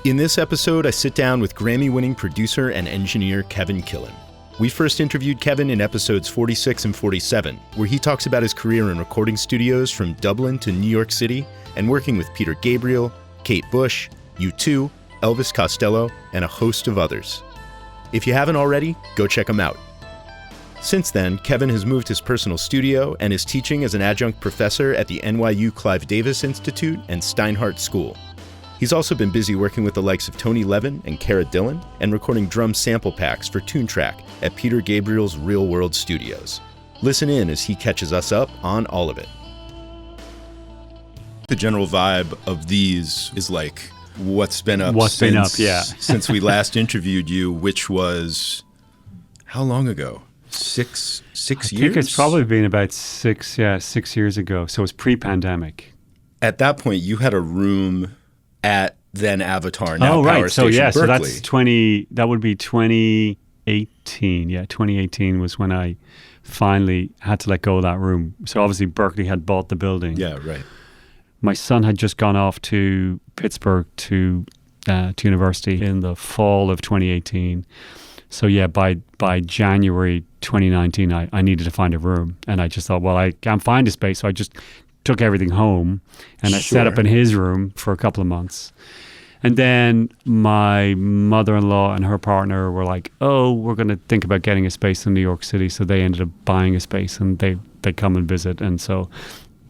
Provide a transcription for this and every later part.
In this episode, I sit down with Grammy-winning producer and engineer Kevin Killen. We first interviewed Kevin in episodes 46 and 47, where he talks about his career in recording studios from Dublin to New York City and working with Peter Gabriel, Kate Bush, U2, Elvis Costello, and a host of others. If you haven't already, go check them out. Since then, Kevin has moved his personal studio and is teaching as an adjunct professor at the NYU Clive Davis Institute and Steinhardt School. He's also been busy working with the likes of Levin and Cara Dillon and recording drum sample packs for Toontrack at Peter Gabriel's Real World Studios. Listen in as he catches us up on all of it. The general vibe of these is like what's been up since we last interviewed you, which was how long ago? Six years? I think it's probably been about 6 years ago. So it was pre-pandemic. At that point, you had a room at then Avatar, now Power Station Berkeley. So that would be 2018. Yeah, 2018 was when I finally had to let go of that room. So obviously Berkeley had bought the building. Yeah, right. My son had just gone off to Pittsburgh to university in the fall of 2018. So yeah, by January 2019, I needed to find a room. And I just thought, well, I can't find a space. So I just took everything home and I set up in his room for a couple of months. And then my mother-in-law and her partner were like, oh, we're going to think about getting a space in New York City. So they ended up buying a space and they come and visit. And so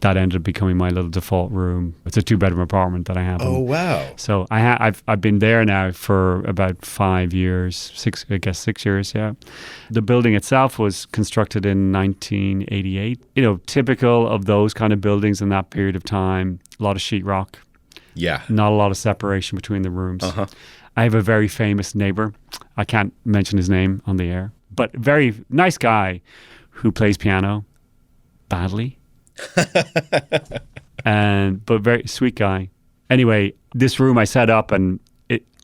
that ended up becoming my little default room. It's a 2-bedroom apartment that I have. Oh, wow. So I've been there now for about 5 years, 6 years, yeah. The building itself was constructed in 1988. You know, typical of those kind of buildings in that period of time, a lot of sheetrock. Yeah. Not a lot of separation between the rooms. Uh-huh. I have a very famous neighbor. I can't mention his name on the air, but very nice guy who plays piano badly. But very sweet guy. Anyway, this room I set up, and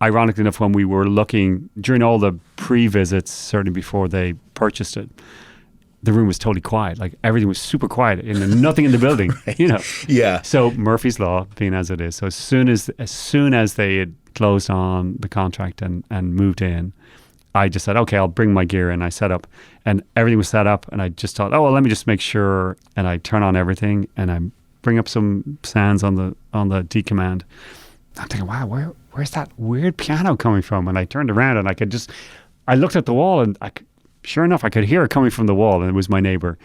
ironically enough, when we were looking during all the pre-visits, certainly before they purchased it, the room was totally quiet. Like everything was super quiet and nothing in the building. Right. You know. Yeah. So Murphy's Law, being as it is. So as soon as they had closed on the contract and moved in, I just said, okay, I'll bring my gear in. I set up and everything was set up and I just thought, oh, well, let me just make sure. And I turn on everything and I bring up some sounds on the D command. I'm thinking, wow, where's that weird piano coming from? And I turned around and I looked at the wall and sure enough, I could hear it coming from the wall and it was my neighbor.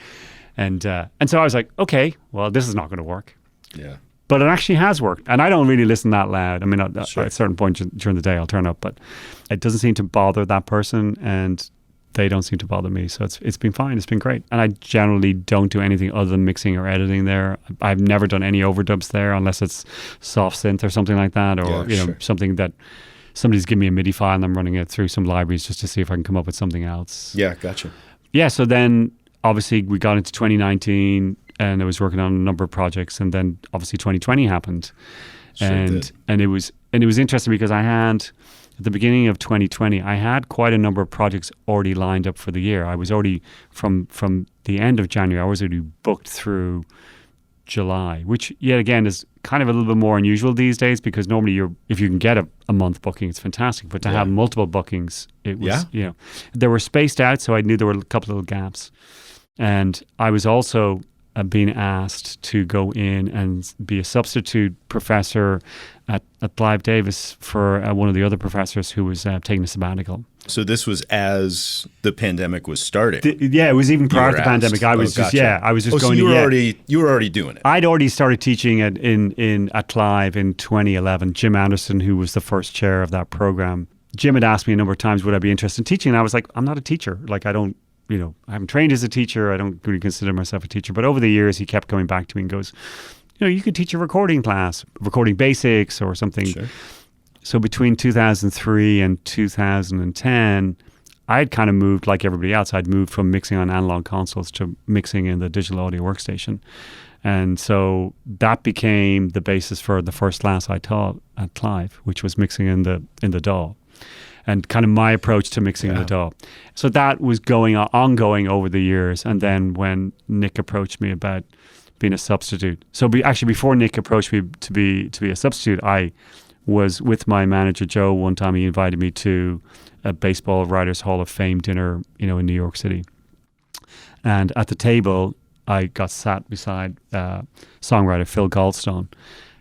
And so I was like, okay, well, this is not going to work. Yeah. But it actually has worked. And I don't really listen that loud. I mean, at a certain point during the day, I'll turn up, but it doesn't seem to bother that person and they don't seem to bother me. So it's been fine. It's been great. And I generally don't do anything other than mixing or editing there. I've never done any overdubs there unless it's soft synth or something like that, or something that somebody's given me a MIDI file and I'm running it through some libraries just to see if I can come up with something else. Yeah, gotcha. Yeah, so then obviously we got into 2019 and I was working on a number of projects, and then obviously 2020 happened. And it was interesting because I had at the beginning of 2020, I had quite a number of projects already lined up for the year. I was already from the end of January, I was already booked through July, which yet again is kind of a little bit more unusual these days because normally if you can get a month booking, it's fantastic. But to have multiple bookings, it was, they were spaced out, so I knew there were a couple of little gaps. And I was also being asked to go in and be a substitute professor at Clive Davis for one of the other professors who was taking a sabbatical. So this was as the pandemic was starting. It was even prior to the pandemic. I was just going. You were already doing it. I'd already started teaching at Clive in 2011. Jim Anderson, who was the first chair of that program, Jim had asked me a number of times, would I be interested in teaching? And I was like, I'm not a teacher. Like I haven't trained as a teacher. I don't really consider myself a teacher. But over the years, he kept coming back to me and goes, you could teach a recording class, recording basics or something. Sure. So between 2003 and 2010, I'd kind of moved like everybody else. I'd moved from mixing on analog consoles to mixing in the digital audio workstation. And so that became the basis for the first class I taught at Clive, which was mixing in the DAW. And kind of my approach to mixing in the DAW. So that was ongoing over the years. And then when Nick approached me about being a substitute. So actually before Nick approached me to be a substitute, I was with my manager, Joe. One time he invited me to a Baseball Writers Hall of Fame dinner, in New York City. And at the table, I got sat beside songwriter Phil Goldstone,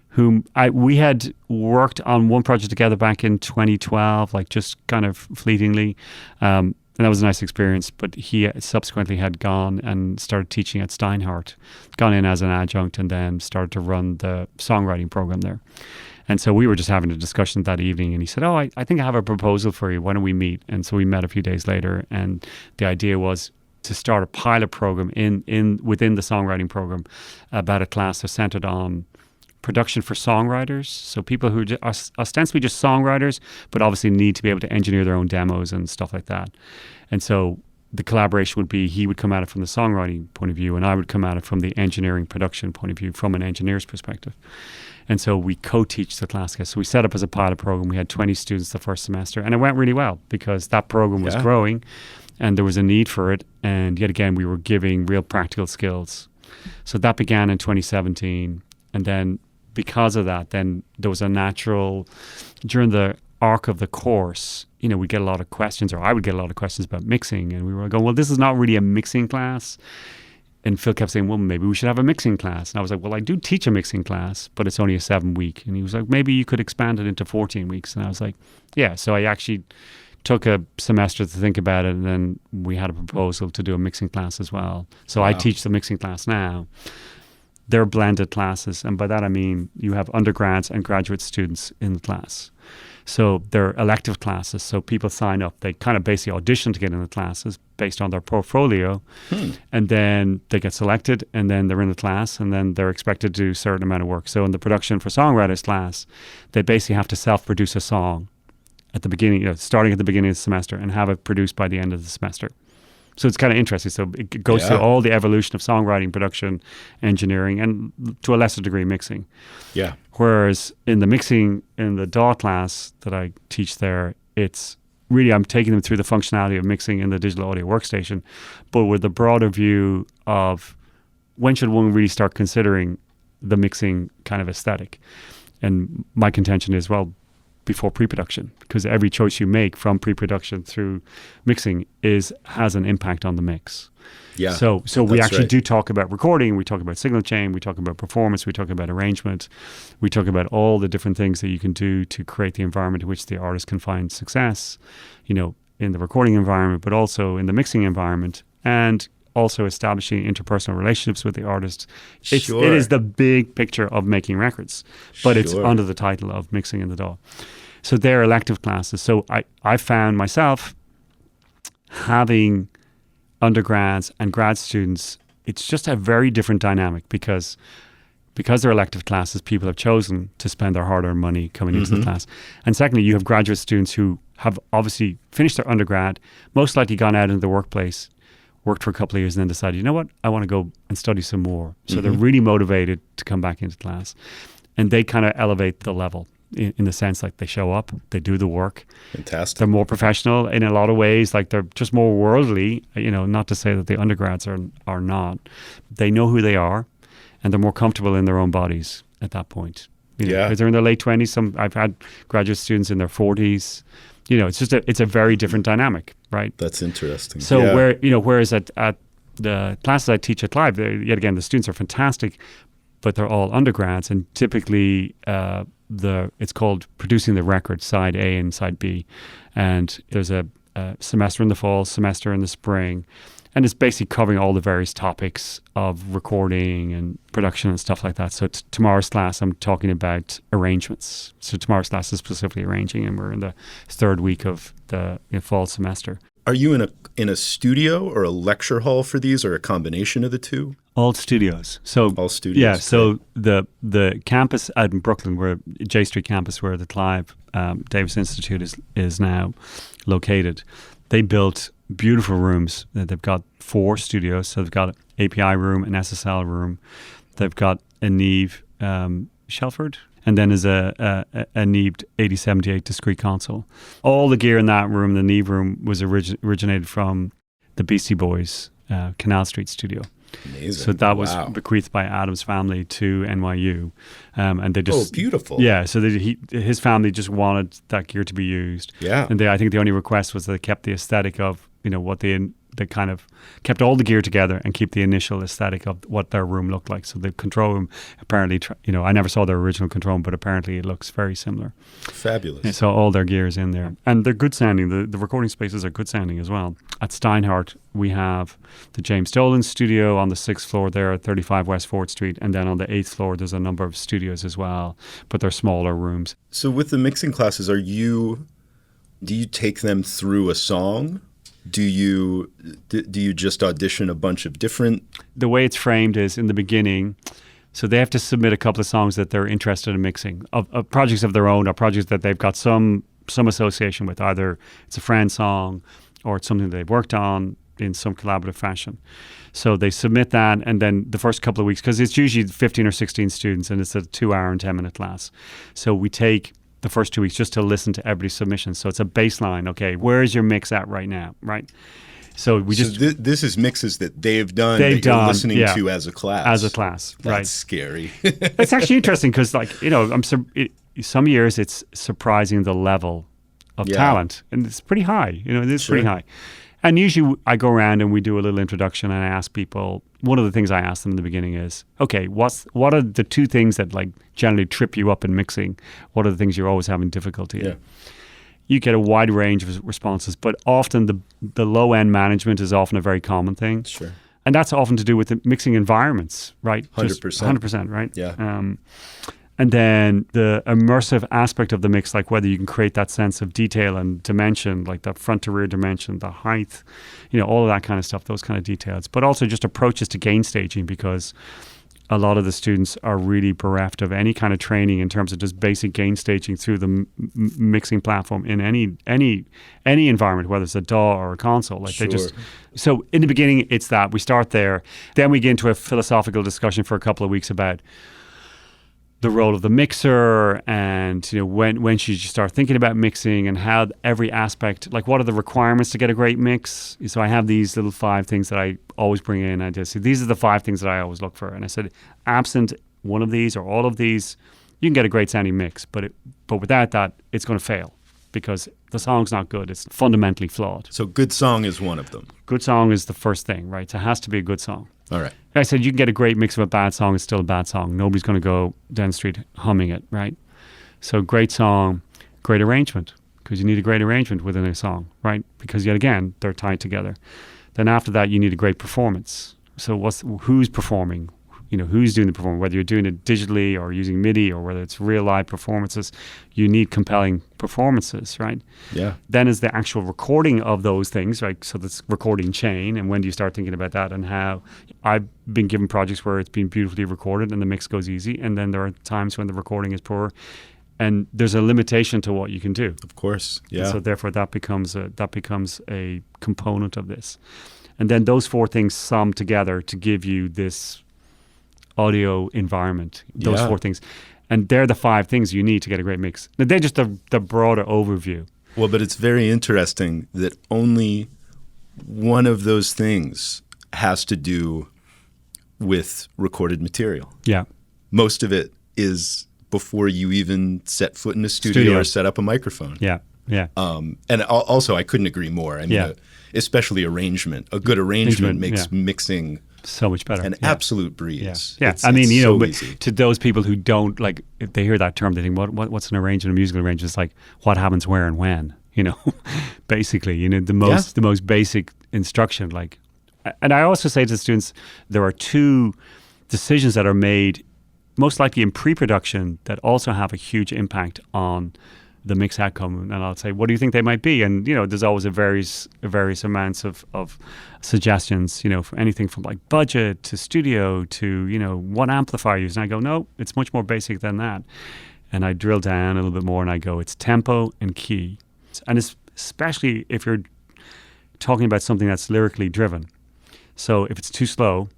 whom we had worked on one project together back in 2012, like just kind of fleetingly. And that was a nice experience. But he subsequently had gone and started teaching at Steinhardt, gone in as an adjunct, and then started to run the songwriting program there. And so we were just having a discussion that evening, and he said, I think I have a proposal for you. Why don't we meet? And so we met a few days later, and the idea was to start a pilot program within the songwriting program about a class that's centered on production for songwriters. So people who are ostensibly just songwriters, but obviously need to be able to engineer their own demos and stuff like that. And so the collaboration would be, he would come at it from the songwriting point of view, and I would come at it from the engineering production point of view, from an engineer's perspective. And so we co-teach the class. So we set up as a pilot program. We had 20 students the first semester, and it went really well because that program was growing and there was a need for it. And yet again, we were giving real practical skills. So that began in 2017. And then because of that, then there was a natural, during the arc of the course, we get a lot of questions, or I would get a lot of questions about mixing. And we were going, well, this is not really a mixing class. And Phil kept saying, well, maybe we should have a mixing class. And I was like, well, I do teach a mixing class, but it's only a 7-week. And he was like, maybe you could expand it into 14 weeks. And I was like, yeah. So I actually took a semester to think about it. And then we had a proposal to do a mixing class as well. So I teach the mixing class now. They're blended classes. And by that, I mean, you have undergrads and graduate students in the class. So they're elective classes. So people sign up. They kind of basically audition to get in the classes based on their portfolio. And then they get selected, and then they're in the class, and then they're expected to do a certain amount of work. So in the production for songwriters class, they basically have to self-produce a song at the beginning, starting at the beginning of the semester, and have it produced by the end of the semester. So it's kind of interesting. So it goes through all the evolution of songwriting, production, engineering, and to a lesser degree, mixing. Yeah. Whereas in the mixing, in the DAW class that I teach there, it's really, I'm taking them through the functionality of mixing in the digital audio workstation, but with a broader view of when should one really start considering the mixing kind of aesthetic. And my contention is, well, before pre-production, because every choice you make from pre-production through mixing has an impact on the mix. Yeah. So we actually do talk about recording, we talk about signal chain, we talk about performance, we talk about arrangement, we talk about all the different things that you can do to create the environment in which the artist can find success, in the recording environment, but also in the mixing environment, and also establishing interpersonal relationships with the artist. It is the big picture of making records, but it's under the title of mixing in the DAW. So they're elective classes. So I found myself having undergrads and grad students, it's just a very different dynamic because they're elective classes, people have chosen to spend their hard-earned money coming into the class. And secondly, you have graduate students who have obviously finished their undergrad, most likely gone out into the workplace, worked for a couple of years, and then decided, you know what, I want to go and study some more. So they're really motivated to come back into class. And they kind of elevate the level in the sense like they show up, they do the work. Fantastic. They're more professional in a lot of ways, like they're just more worldly, not to say that the undergrads are not. They know who they are, and they're more comfortable in their own bodies at that point. Because they're in their late 20s. I've had graduate students in their 40s. It's a very different dynamic, right? That's interesting. So whereas at the classes I teach at Clive, yet again, the students are fantastic, but they're all undergrads, and typically it's called producing the record, side A and side B, and there's a semester in the fall, semester in the spring, and it's basically covering all the various topics of recording and production and stuff like that. So tomorrow's class, I'm talking about arrangements. So tomorrow's class is specifically arranging, and we're in the third week of the fall semester. Are you in a studio or a lecture hall for these, or a combination of the two? All studios. So all studios. Yeah. So the campus out in Brooklyn, where J Street campus, where the Clive Davis Institute is now located, they built beautiful rooms. They've got 4 studios. So they've got an API room, an SSL room. They've got a Neve Shelford, and then there's a Neve 8078 discrete console. All the gear in that room, the Neve room, was originated from the Beastie Boys Canal Street studio. Amazing. So that was bequeathed by Adam's family to NYU. And they just... Oh, beautiful. Yeah, so his family just wanted that gear to be used. Yeah. And I think the only request was that they kept the aesthetic of, what they kind of kept all the gear together and keep the initial aesthetic of what their room looked like. So the control room, apparently, I never saw their original control room, but apparently it looks very similar. Fabulous. And so all their gear is in there. And they're good sounding. The recording spaces are good sounding as well. At Steinhardt, we have the James Dolan studio on the 6th floor there at 35 West 4th Street. And then on the 8th floor, there's a number of studios as well, but they're smaller rooms. So with the mixing classes, do you take them through a song? Do you just audition a bunch of different? The way it's framed is in the beginning, so they have to submit a couple of songs that they're interested in mixing, of projects of their own or projects that they've got some association with. Either it's a friend song or it's something they've worked on in some collaborative fashion. So they submit that, and then the first couple of weeks, because it's usually 15 or 16 students and it's a 2-hour and 10-minute class. So we take the first 2 weeks just to listen to everybody's submissions. So it's a baseline. Okay, where is your mix at right now? Right. So this is mixes that they've done that you're listening to as a class. As a class, That's right. scary. It's actually interesting because, some years it's surprising the level of talent, and it's pretty high. It is pretty high. And usually I go around and we do a little introduction and I ask people, one of the things I ask them in the beginning is, okay, what are the 2 things that generally trip you up in mixing? What are the things you're always having difficulty in? You get a wide range of responses, but often the low-end management is often a very common thing. Sure. And that's often to do with the mixing environments, right? 100%. 100%, right? Yeah. And then the immersive aspect of the mix, like whether you can create that sense of detail and dimension, like the front to rear dimension, the height, all of that kind of stuff, those kind of details. But also just approaches to gain staging, because a lot of the students are really bereft of any kind of training in terms of just basic gain staging through the mixing platform in any environment, whether it's a DAW or a console. So in the beginning, it's that we start there. Then we get into a philosophical discussion for a couple of weeks about the role of the mixer, and when should you start thinking about mixing, and how every aspect, like what are the requirements to get a great mix. So I have these little 5 things that I always bring in. I just say, these are the 5 things that I always look for. And I said, absent one of these or all of these, you can get a great sounding mix, but without that, it's going to fail, because the song's not good. It's fundamentally flawed. So good song is one of them. Good song is the first thing, right? So it has to be a good song. All right. I said you can get a great mix of a bad song. It's still a bad song. Nobody's going to go down the street humming it, right? So great song, great arrangement, because you need a great arrangement within a song, right? Because yet again, they're tied together. Then after that, you need a great performance. So who's performing? Who's doing the performance? Whether you're doing it digitally or using MIDI, or whether it's real live performances, you need compelling performances, right? Yeah. Then is the actual recording of those things, right? So that's recording chain, and when do you start thinking about that, and how I've been given projects where it's been beautifully recorded and the mix goes easy, and then there are times when the recording is poor, and there's a limitation to what you can do. Of course, yeah. And so therefore that becomes a component of this, and then those 4 things sum together to give you this audio environment, those 4 things. And they're the 5 things you need to get a great mix. Now, they're just the broader overview. Well, but it's very interesting that only one of those things has to do with recorded material. Yeah. Most of it is before you even set foot in a studio or set up a microphone. Yeah, yeah. And also, I couldn't agree more. I mean, especially arrangement. A good arrangement makes mixing so much better. An absolute breeze. Yeah. I mean, to those people who don't, like, if they hear that term, they think, what's an arrangement, a musical arrangement? It's like, what happens where and when, basically, the most basic instruction. Like, and I also say to the students, there are 2 decisions that are made, most likely in pre-production, that also have a huge impact on the mix outcome. And I'll say, what do you think they might be? And there's always a various amounts of suggestions, for anything from like budget to studio to what amplifier you use. And I go, no, it's much more basic than that. And I drill down a little bit more and I go, it's tempo and key. And especially if you're talking about something that's lyrically driven. So if it's too slow,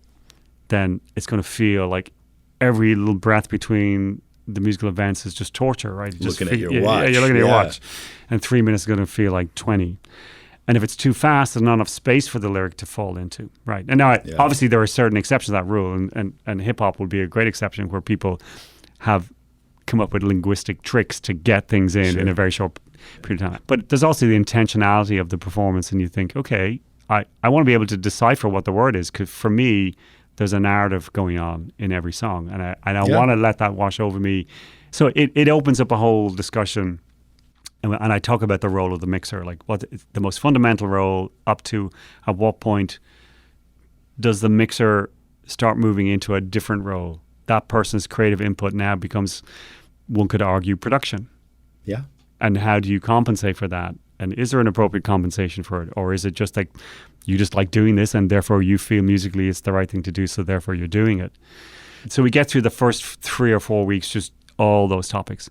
then it's going to feel like every little breath between the musical events is just torture, right? Looking at your watch. Yeah, you're looking at your watch. And 3 minutes is going to feel like 20. And if it's too fast, there's not enough space for the lyric to fall into, right? And now, obviously, there are certain exceptions to that rule, and hip-hop would be a great exception where people have come up with linguistic tricks to get things in a very short period of time. But there's also the intentionality of the performance, and you think, okay, I want to be able to decipher what the word is, because for me, there's a narrative going on in every song, and I want to let that wash over me. So it opens up a whole discussion. And I talk about the role of the mixer, like what the most fundamental role up to at what point does the mixer start moving into a different role? That person's creative input now becomes, one could argue, production. Yeah. And how do you compensate for that? And is there an appropriate compensation for it? Or is it just like, you just like doing this and therefore you feel musically it's the right thing to do, so therefore you're doing it? So we get through the first 3 or 4 weeks, just all those topics.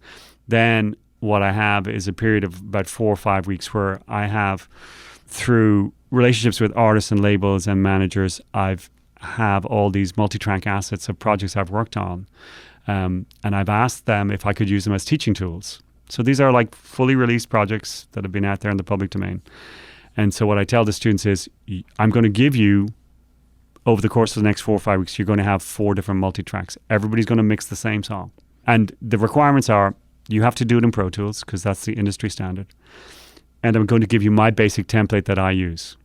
Then what I have is a period of about 4 or 5 weeks where I have, through relationships with artists and labels and managers, have all these multi-track assets of projects I've worked on. And I've asked them if I could use them as teaching tools. So these are like fully released projects that have been out there in the public domain. And so what I tell the students is, I'm going to give you, over the course of the next 4 or 5 weeks, you're going to have 4 different multi-tracks. Everybody's going to mix the same song. And the requirements are, you have to do it in Pro Tools because that's the industry standard. And I'm going to give you my basic template that I use.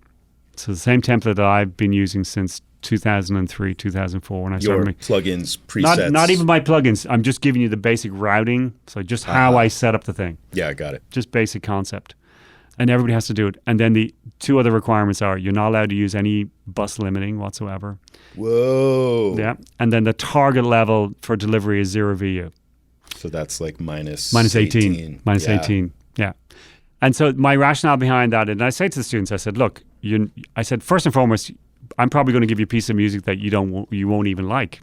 So the same template that I've been using since 2003, 2004 when I started. Your plugins, presets. Not even my plugins. I'm just giving you the basic routing. So just how I set up the thing. Yeah, I got it. Just basic concept. And everybody has to do it. And then the 2 other requirements are, you're not allowed to use any bus limiting whatsoever. Whoa. Yeah. And then the target level for delivery is 0 VU. So that's like minus 18. Minus 18, yeah. And so my rationale behind that, and I say to the students, I said, look, I said, first and foremost, I'm probably going to give you a piece of music that you won't even like.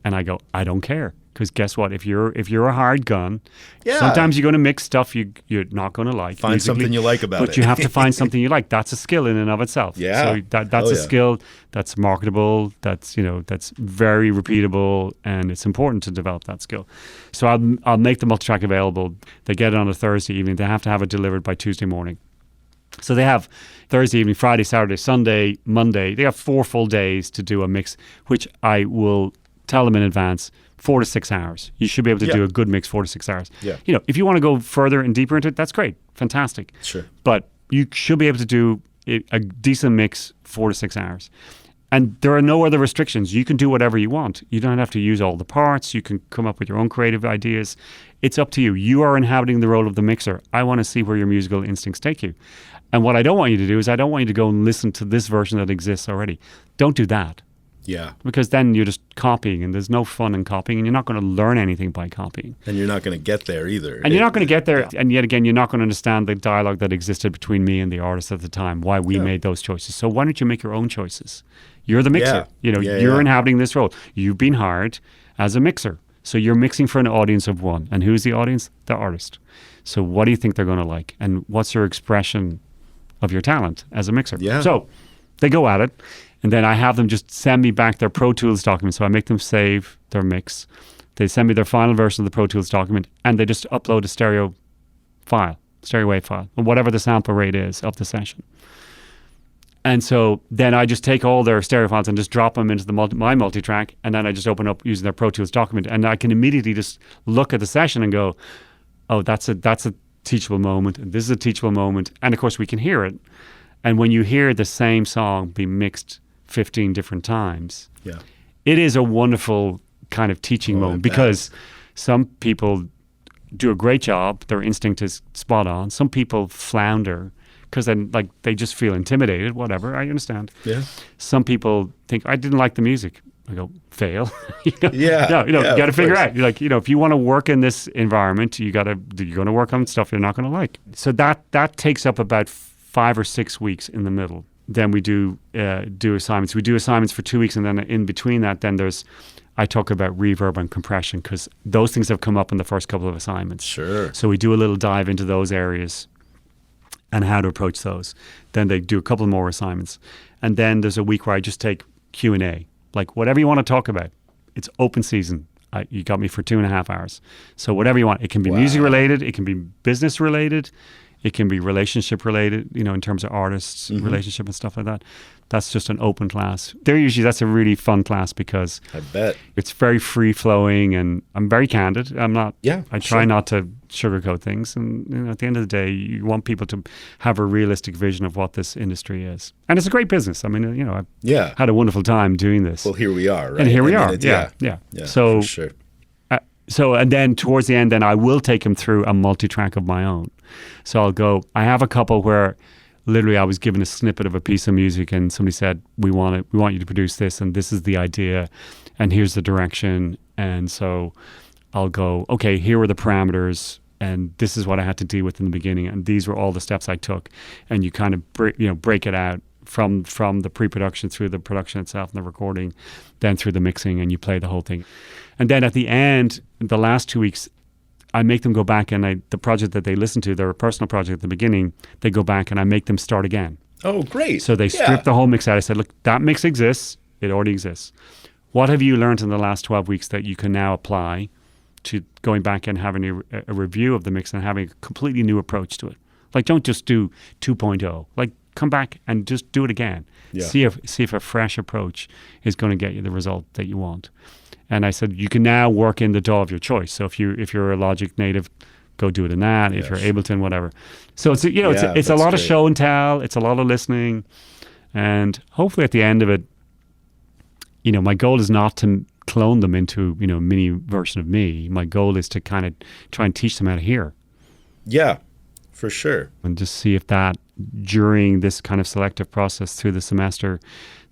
And I go, I don't care. Because guess what? If you're a hard gun, sometimes you're going to mix stuff you're not going to like. Find something you like about it. But you have to find something you like. That's a skill in and of itself. Yeah. So that's a skill that's marketable, that's very repeatable, and it's important to develop that skill. So I'll make the multitrack available. They get it on a Thursday evening. They have to have it delivered by Tuesday morning. So they have Thursday evening, Friday, Saturday, Sunday, Monday. They have 4 full days to do a mix, which I will tell them in advance, 4 to 6 hours. You should be able to do a good mix 4 to 6 hours. Yeah. If you want to go further and deeper into it, that's great. Fantastic. Sure. But you should be able to do a decent mix 4 to 6 hours. And there are no other restrictions. You can do whatever you want. You don't have to use all the parts. You can come up with your own creative ideas. It's up to you. You are inhabiting the role of the mixer. I want to see where your musical instincts take you. And what I don't want you to do is I don't want you to go and listen to this version that exists already. Don't do that. Yeah. Because then you're just copying, and there's no fun in copying, and you're not going to learn anything by copying. And you're not going to get there either. And you're not going to get there, and yet again, you're not going to understand the dialogue that existed between me and the artist at the time, why we made those choices. So why don't you make your own choices? You're the mixer. You're inhabiting this role. You've been hired as a mixer. So you're mixing for an audience of one. And who's the audience? The artist. So what do you think they're going to like? And what's your expression of your talent as a mixer? Yeah. So they go at it. And then I have them just send me back their Pro Tools document. So I make them save their mix. They send me their final version of the Pro Tools document, and they just upload a stereo wave file, or whatever the sample rate is of the session. And so then I just take all their stereo files and just drop them into my multi-track, and then I just open up using their Pro Tools document, and I can immediately just look at the session and go, oh, that's a teachable moment, and this is a teachable moment. And of course we can hear it. And when you hear the same song be mixed 15 different times, it is a wonderful kind of teaching moment, because some people do a great job, their instinct is spot on. Some people flounder because then they just feel intimidated, whatever, I understand. Yeah. Some people think, I didn't like the music. I go, fail. You got to figure out. If you want to work in this environment, you're going to work on stuff you're not going to like. So that takes up about 5 or 6 weeks in the middle. Then we do assignments. We do assignments for 2 weeks, and then in between that, then I talk about reverb and compression, because those things have come up in the first couple of assignments. Sure. So we do a little dive into those areas and how to approach those. Then they do a couple more assignments. And then there's a week where I just take Q&A. Like, whatever you want to talk about. It's open season. You got me for 2.5 hours. So whatever you want. It can be music related. It can be business related. It can be relationship related, in terms of artists, relationship and stuff like that. That's just an open class. That's a really fun class because I bet it's very free flowing, and I'm very candid. I try not to sugarcoat things. And at the end of the day, you want people to have a realistic vision of what this industry is. And it's a great business. I mean, I've had a wonderful time doing this. Well, here we are, right? And here we are. Yeah. So, for sure. And then towards the end, then I will take them through a multi-track of my own. So I'll go, I have a couple where literally I was given a snippet of a piece of music and somebody said, we want you to produce this, and this is the idea, and here's the direction. And so I'll go, okay, here are the parameters, and this is what I had to deal with in the beginning, and these were all the steps I took. And you kind of break it out from the pre-production through the production itself and the recording, then through the mixing, and you play the whole thing. And then at the end, the last 2 weeks, I make them go back, and the project that they listen to, their personal project at the beginning, they go back and I make them start again. Oh, great. So they strip the whole mix out. I said, look, that mix exists. It already exists. What have you learned in the last 12 weeks that you can now apply to going back and having a review of the mix and having a completely new approach to it? Like, don't just do 2.0. Like, come back and just do it again. Yeah. See if a fresh approach is going to get you the result that you want. And I said, you can now work in the DAW of your choice. So if you're a Logic native, go do it in that. If you're Ableton, whatever. So it's it's a lot of show and tell. It's a lot of listening, and hopefully at the end of it, my goal is not to clone them into a mini version of me. My goal is to kind of try and teach them how to hear. Yeah, for sure. And just see if that during this kind of selective process through the semester,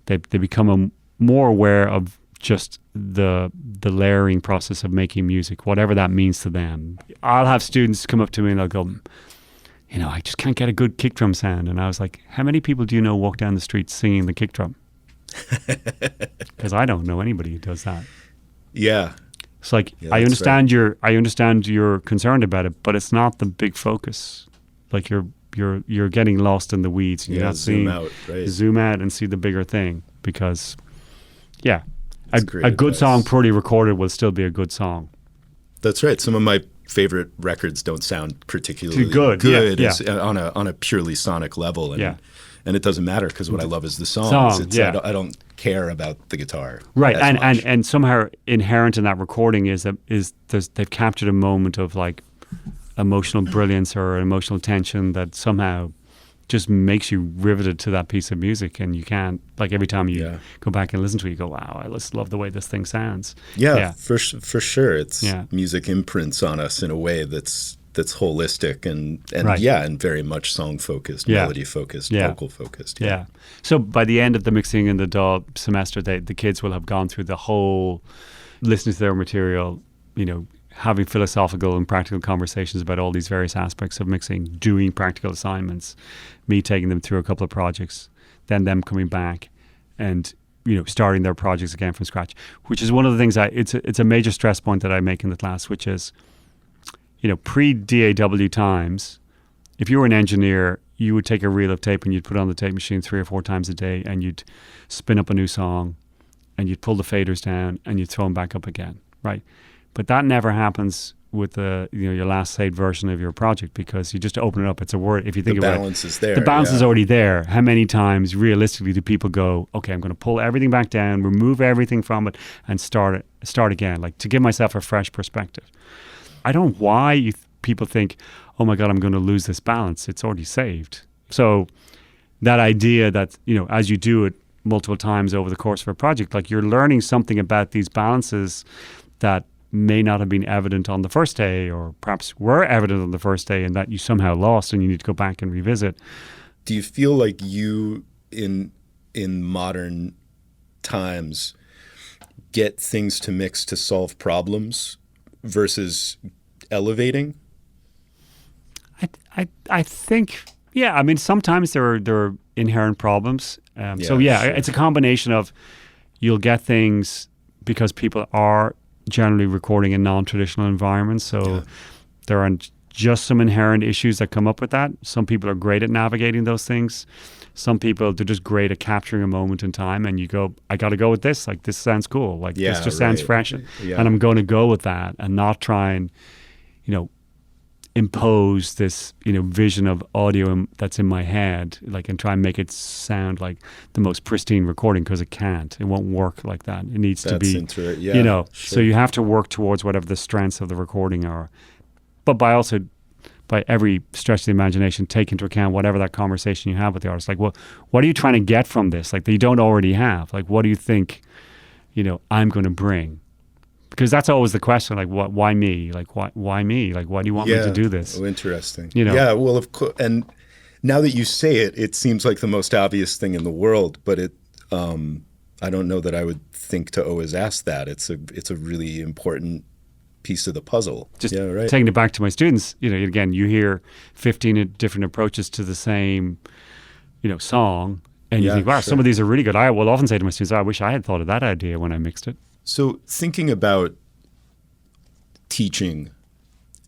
they become more aware of just the layering process of making music, whatever that means to them. I'll have students come up to me and they'll go, I just can't get a good kick drum sound. And I was like, how many people do you know walk down the street singing the kick drum? Because I don't know anybody who does that. Yeah. It's like, I understand you're concerned about it, but it's not the big focus. Like you're getting lost in the weeds. And you're not zoom out and see the bigger thing, because a good song poorly recorded will still be a good song. That's right. Some of my favorite records don't sound particularly good on a purely sonic level. And it doesn't matter, because what I love is the songs. I don't care about the guitar. Right. And somehow inherent in that recording is they've captured a moment of like emotional brilliance or emotional tension that somehow just makes you riveted to that piece of music, and you can't, like, every time you go back and listen to it, you go, wow, I just love the way this thing sounds. For sure. It's music imprints on us in a way that's holistic and very much song focused, melody focused, vocal focused. So by the end of the mixing and the DAW semester, the kids will have gone through the whole, listening to their material, having philosophical and practical conversations about all these various aspects of mixing, doing practical assignments, me taking them through a couple of projects, then them coming back and starting their projects again from scratch, which is one of the things it's a major stress point that I make in the class, which is, pre-DAW times, if you were an engineer, you would take a reel of tape and you'd put it on the tape machine 3 or 4 times a day, and you'd spin up a new song, and you'd pull the faders down, and you'd throw them back up again, right? But that never happens with your last saved version of your project, because you just open it up. It's a word. If you think about it, the balance is there. The balance is already there. How many times realistically do people go, okay, I'm going to pull everything back down, remove everything from it, and start again, like to give myself a fresh perspective? I don't know why people think, oh my God, I'm going to lose this balance. It's already saved. So that idea that, as you do it multiple times over the course of a project, like you're learning something about these balances that may not have been evident on the first day, or perhaps were evident on the first day and that you somehow lost and you need to go back and revisit. Do you feel like you, in modern times, get things to mix to solve problems versus elevating? I think, I mean, sometimes there are inherent problems. It's a combination of, you'll get things because people are generally recording in non-traditional environments. So there are just some inherent issues that come up with that. Some people are great at navigating those things. Some people, they're just great at capturing a moment in time, and you go, I got to go with this. Like, this sounds cool. Like, this just sounds fresh. And I'm going to go with that and not try and, impose this, vision of audio that's in my head, like, and try and make it sound like the most pristine recording, because it can't. It won't work like that. It needs to be, sure. So you have to work towards whatever the strengths of the recording are. But by every stretch of the imagination, take into account whatever that conversation you have with the artist. Like, what are you trying to get from this? Like, that you don't already have? Like, what do you think, I'm going to bring? Because that's always the question, like, why me? Like, why me? Like, why do you want me to do this? Oh, interesting. Yeah, well, of course. And now that you say it, it seems like the most obvious thing in the world, but I don't know that I would think to always ask that. It's a really important piece of the puzzle. Just taking it back to my students, again, you hear 15 different approaches to the same, song, and you think, wow, some of these are really good. I will often say to my students, I wish I had thought of that idea when I mixed it. So thinking about teaching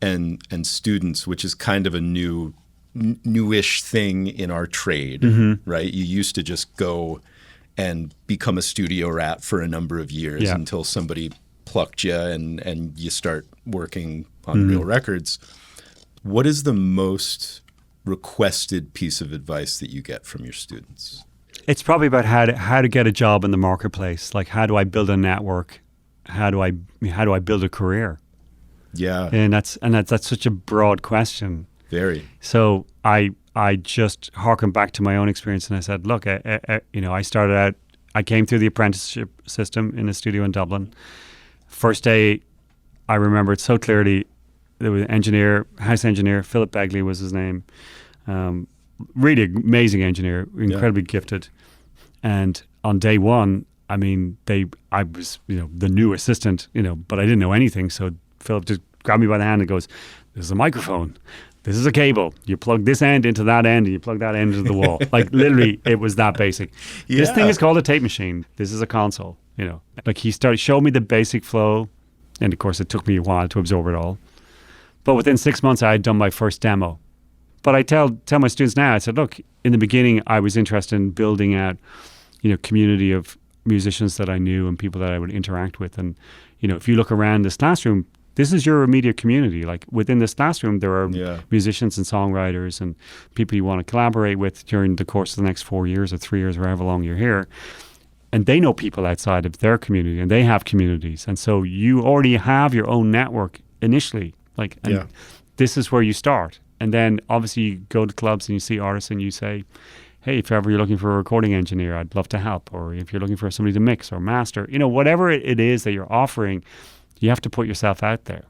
and students, which is kind of a newish thing in our trade, right? You used to just go and become a studio rat for a number of years until somebody plucked you and you start working on real records. What is the most requested piece of advice that you get from your students? It's probably about how to get a job in the marketplace. Like, how do I build a network? How do I build a career? Yeah, and that's such a broad question. Very. So I just harken back to my own experience, and I said, look, I started out. I came through the apprenticeship system in a studio in Dublin. First day, I remember it so clearly. There was an house engineer, Philip Begley was his name. Really amazing engineer, incredibly gifted. And on day one, I was, the new assistant, but I didn't know anything. So Philip just grabbed me by the hand and goes, "This is a microphone. This is a cable. You plug this end into that end, and you plug that end into the wall." Like, literally, it was that basic. Yeah. This thing is called a tape machine. This is a showed me the basic flow. And of course, it took me a while to absorb it all. But within 6 months, I had done my first demo. But I tell my students now, I said, look, in the beginning, I was interested in building out, community of musicians that I knew and people that I would interact with. And, if you look around this classroom, this is your immediate community. Like, within this classroom, there are musicians and songwriters and people you want to collaborate with during the course of the next 4 years or 3 years, or however long you're here. And they know people outside of their community, and they have communities. And so you already have your own network initially. This is where you start. And then obviously you go to clubs and you see artists and you say, hey, if ever you're looking for a recording engineer, I'd love to help. Or if you're looking for somebody to mix or master, whatever it is that you're offering, you have to put yourself out there.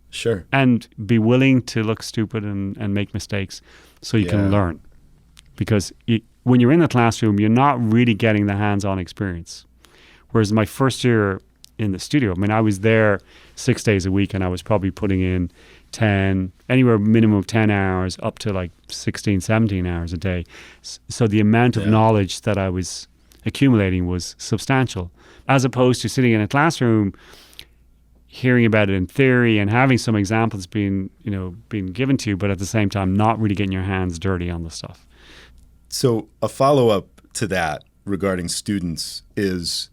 Sure. And be willing to look stupid and make mistakes so you can learn. Because when you're in the classroom, you're not really getting the hands-on experience. Whereas my first year in the studio, I was there 6 days a week, and I was probably putting in anywhere minimum of 10 hours up to like 16, 17 hours a day. So the amount of knowledge that I was accumulating was substantial, as opposed to sitting in a classroom, hearing about it in theory and having some examples being given to you, but at the same time, not really getting your hands dirty on the stuff. So a follow-up to that regarding students is,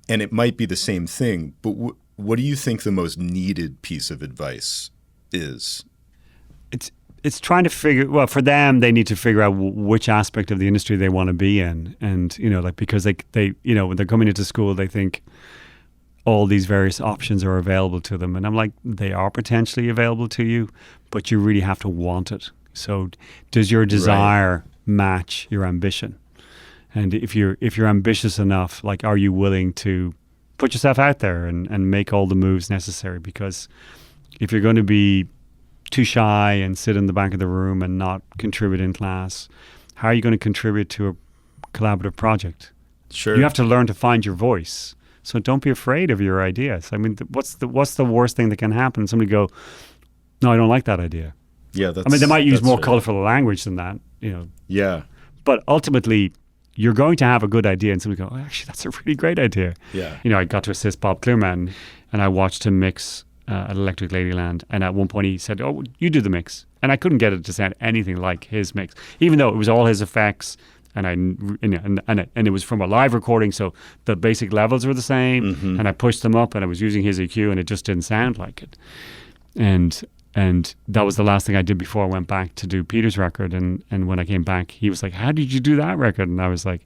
and it might be the same thing, but what do you think the most needed piece of advice is? It's trying to figure, for them, they need to figure out which aspect of the industry they want to be in. And, because they when they're coming into school, they think all these various options are available to them. And I'm like, they are potentially available to you, but you really have to want it. So does your desire match your ambition? And if you're ambitious enough, like, are you willing to put yourself out there and make all the moves necessary? Because if you're going to be too shy and sit in the back of the room and not contribute in class, how are you going to contribute to a collaborative project? Sure. You have to learn to find your voice. So don't be afraid of your ideas. What's the worst thing that can happen? Somebody go, no, I don't like that idea. Yeah, they might use more colorful language than that, Yeah. But ultimately, you're going to have a good idea, and somebody go, oh, actually, that's a really great idea. Yeah. I got to assist Bob Clearman, and I watched him mix at Electric Ladyland, and at one point he said, oh, you do the mix. And I couldn't get it to sound anything like his mix, even though it was all his effects, and it was from a live recording, so the basic levels were the same, and I pushed them up, and I was using his EQ, and it just didn't sound like it. And And that was the last thing I did before I went back to do Peter's record. And when I came back, he was like, "How did you do that record?" And I was like,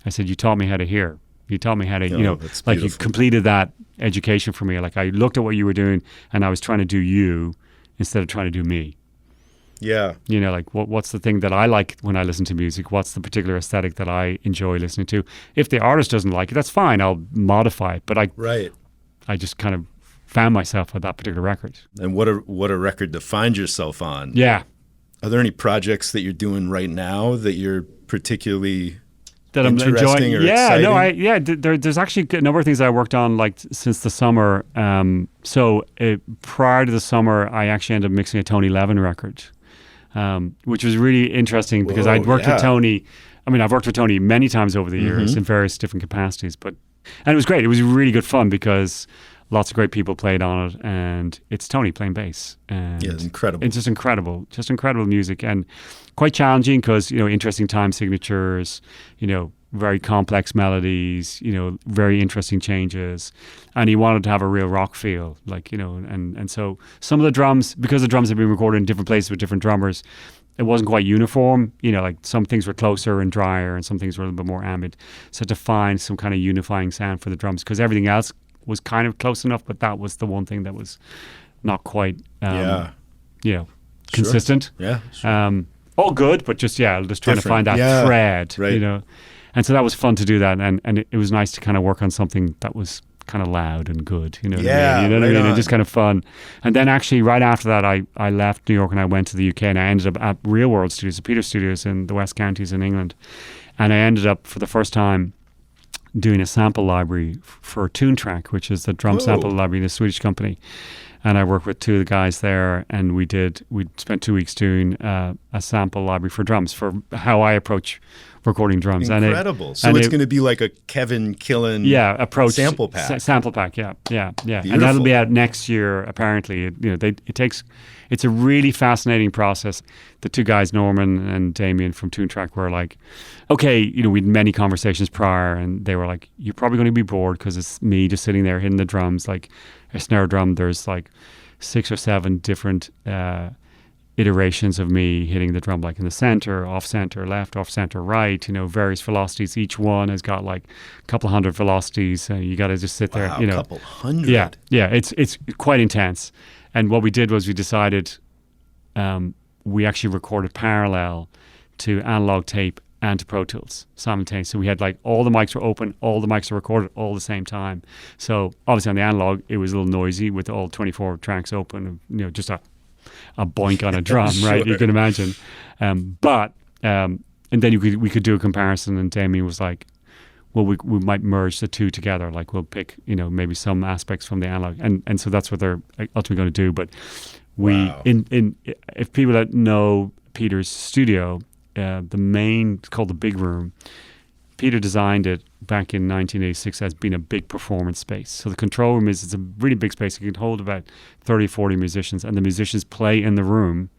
I said, "You taught me how to hear. You taught me how to, like you completed that education for me. Like I looked at what you were doing and I was trying to do you instead of trying to do me." Yeah. Like what's the thing that I like when I listen to music? What's the particular aesthetic that I enjoy listening to? If the artist doesn't like it, that's fine. I'll modify it. But I just kind of found myself at that particular record. And what a record to find yourself on. Yeah. Are there any projects that you're doing right now that you're particularly that I'm interesting enjoying? Or yeah, exciting? no, there's actually a number of things I worked on like since the summer. Prior to the summer, I actually ended up mixing a Tony Levin record, which was really interesting because I'd worked with Tony. I mean, I've worked with Tony many times over the years in various different capacities, and it was great. It was really good fun because lots of great people played on it, and it's Tony playing bass. And it's incredible. It's just incredible music, and quite challenging because, interesting time signatures, very complex melodies, very interesting changes. And he wanted to have a real rock feel, and so some of the drums, because the drums had been recorded in different places with different drummers, it wasn't quite uniform. Like some things were closer and drier and some things were a little bit more ambient. So to find some kind of unifying sound for the drums, because everything else was kind of close enough, but that was the one thing that was not quite, consistent. Yeah. Sure. All good, but just trying to find that thread, right. And so that was fun to do that, and it was nice to kind of work on something that was kind of loud and good, what I mean? And just kind of fun. And then actually right after that, I left New York and I went to the UK, and I ended up at Real World Studios, the Peter Studios in the West Counties in England, and I ended up for the first time doing a sample library for Toontrack, which is the drum sample library, the Swedish company. And I worked with two of the guys there, and we spent 2 weeks doing a sample library for drums, for how I approach recording drums. Incredible. So it's going to be like a Kevin Killen approach sample pack. Sample pack, yeah. Beautiful. And that'll be out next year, apparently. It's a really fascinating process. The two guys, Norman and Damien from Toontrack, were like, okay, we'd many conversations prior, and they were like, "You're probably going to be bored because it's me just sitting there hitting the drums. Like a snare drum, there's like 6 or 7 different iterations of me hitting the drum, like in the center, off center, left, off center, right, various velocities. Each one has got like a couple hundred velocities. You got to just sit there, a couple hundred. Yeah, it's quite intense. And what we did was we decided we actually recorded parallel to analog tape and to Pro Tools simultaneously. So we had like all the mics were open, all the mics were recorded all the same time. So obviously on the analog, it was a little noisy with all 24 tracks open, just a boink on a drum, Sure. right? You can imagine. And then we could do a comparison, and Damien was like, well, we might merge the two together. Like we'll pick, maybe some aspects from the analog. And so that's what they're ultimately going to do. But if people that know Peter's studio, it's called the Big Room. Peter designed it back in 1986 as being a big performance space. So the control room it's a really big space. It can hold about 30, 40 musicians, and the musicians play in the room,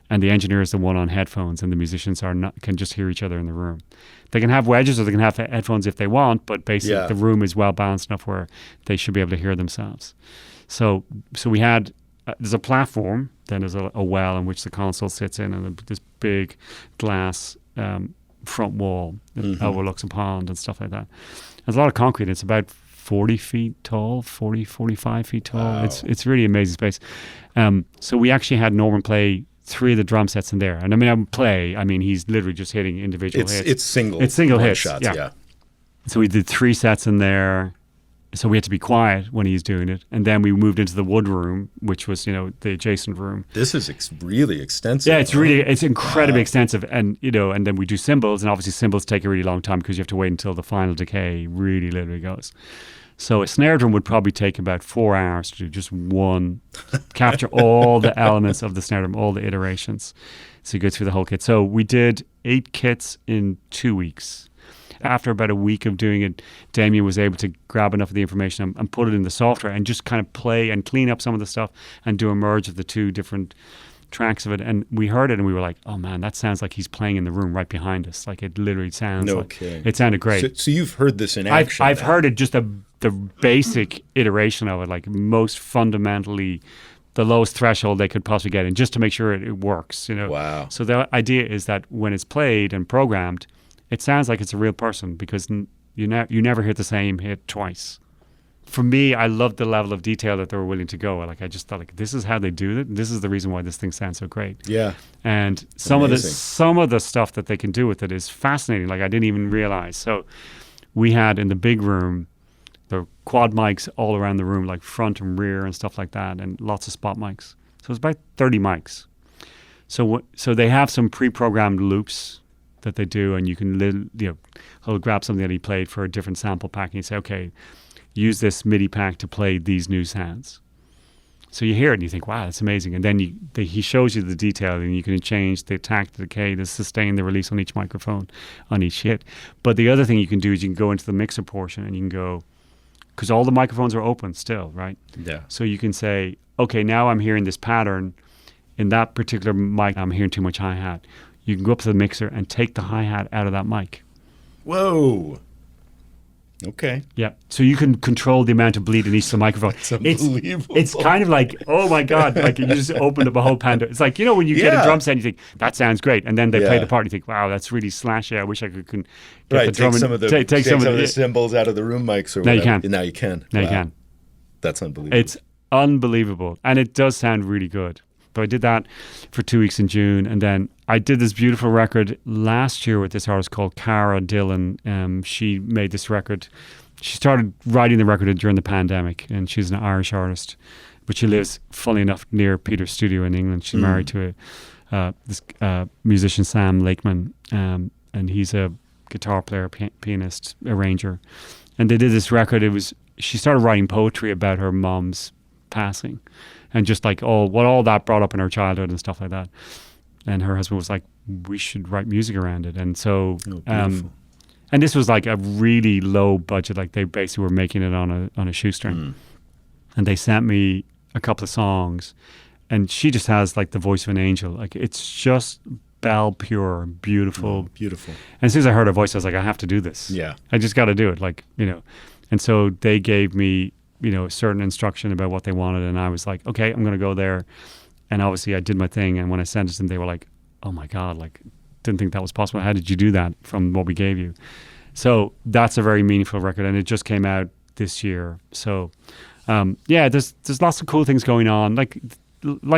and the engineer is the one on headphones, and the musicians can just hear each other in the room. They can have wedges or they can have headphones if they want, but basically the room is well balanced enough where they should be able to hear themselves. So we had there's a platform, then there's a well in which the console sits in, and this big glass front wall that overlooks a pond and stuff like that. There's a lot of concrete. It's about 40 feet tall, 45 feet tall. Wow. It's really amazing space. So we actually had Norman play 3 of the drum sets in there. And I mean, he's literally just hitting individual hits. It's single hits. shots, yeah. So we did 3 sets in there. So we had to be quiet when he's doing it. And then we moved into the wood room, which was, the adjacent room. This is really extensive. Yeah, it's incredibly extensive. And, and then we do cymbals. And obviously cymbals take a really long time because you have to wait until the final decay really literally goes. So a snare drum would probably take about 4 hours to do just one, capture all the elements of the snare drum, all the iterations. So you go through the whole kit. So we did 8 kits in 2 weeks. After about a week of doing it, Damien was able to grab enough of the information and put it in the software and just kind of play and clean up some of the stuff and do a merge of the 2 different tracks of it. And we heard it and we were like, oh man, that sounds like he's playing in the room right behind us. Like it literally sounds it sounded great. So you've heard this in action. I've heard it, just the basic iteration of it, like most fundamentally the lowest threshold they could possibly get in, just to make sure it works, you know. Wow. So the idea is that when it's played and programmed, it sounds like it's a real person, because you never hear the same hit twice. For me, I loved the level of detail that they were willing to go. Like, I just thought, like, this is how they do it. This is the reason why this thing sounds so great. Yeah. And some of the stuff that they can do with it is fascinating. Like, I didn't even realize. So we had in the big room the quad mics all around the room, like front and rear and stuff like that, and lots of spot mics. So it's about 30 mics. So they have some pre-programmed loops that they do, and you can he'll grab something that he played for a different sample pack, and you say, okay, use this MIDI pack to play these new sounds. So you hear it and you think, wow, that's amazing. And then he shows you the detail, and you can change the attack, the decay, the sustain, the release on each microphone, on each hit. But the other thing you can do is you can go into the mixer portion, and you can go, because all the microphones are open still, right? Yeah. So you can say, okay, now I'm hearing this pattern. In that particular mic, I'm hearing too much hi-hat. You can go up to the mixer and take the hi-hat out of that mic. Whoa. Okay. Yeah. So you can control the amount of bleed in each of the microphone. It's unbelievable. It's kind of like, oh my God, like you just opened up a whole Pandora. It's like, you know, when you get a drum set and you think, that sounds great. And then they play the part and you think, wow, that's really slashy. I wish I could get the drum. Take some of the cymbals out of the room mics or whatever. Now you can. Now you can. That's unbelievable. It's unbelievable. And it does sound really good. So I did that for 2 weeks in June, and then I did this beautiful record last year with this artist called Cara, Dillon. She made this record. She started writing the record during the pandemic, and she's an Irish artist, but she lives, funny enough, near Peter's studio in England. She's married to this musician, Sam Lakeman, and he's a guitar player, pianist, arranger. And they did this record. She started writing poetry about her mom's passing, and just like what all that brought up in her childhood and stuff like that. And her husband was like, we should write music around it. And so, and this was like a really low budget, like they basically were making it on a shoestring. And they sent me a couple of songs, and she just has like the voice of an angel. Like, it's just bell pure, beautiful. Beautiful. And as soon as I heard her voice, I was like, I have to do this. Yeah. I just got to do it. Like, you know, and so they gave me, you know, a certain instruction about what they wanted, and I was like, okay, I'm going to go there. And obviously I did my thing, and when I sent it to them, they were like, oh my God, like, didn't think that was possible. How did you do that from what we gave you? So that's a very meaningful record, and it just came out this year. So there's lots of cool things going on. Like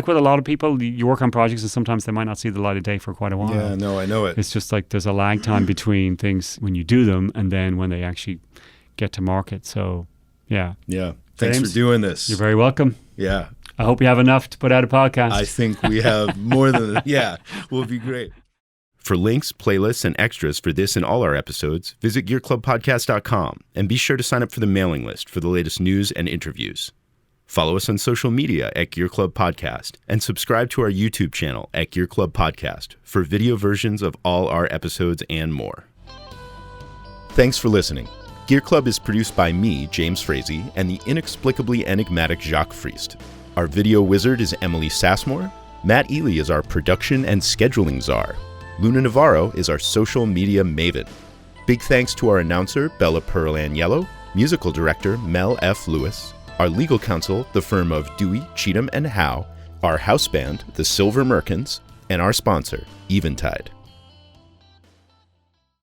with a lot of people, you work on projects and sometimes they might not see the light of day for quite a while. Yeah, no, I know it. It's just like there's a lag time between things when you do them and then when they actually get to market. So yeah. Thanks James, for doing this. You're very welcome. Yeah. I hope you have enough to put out a podcast. I think we have more than will be great. For links, playlists, and extras for this and all our episodes, visit gearclubpodcast.com and be sure to sign up for the mailing list for the latest news and interviews. Follow us on social media at Gear Club Podcast and subscribe to our YouTube channel at Gear Club Podcast for video versions of all our episodes and more. Thanks for listening. Gear Club is produced by me, James Frazee, and the inexplicably enigmatic Jacques Friest. Our video wizard is Emily Sassmore. Matt Ely is our production and scheduling czar. Luna Navarro is our social media maven. Big thanks to our announcer, Bella Pearl Aniello, musical director, Mel F. Lewis, our legal counsel, the firm of Dewey, Cheatham & Howe, our house band, the Silver Merkins, and our sponsor, Eventide.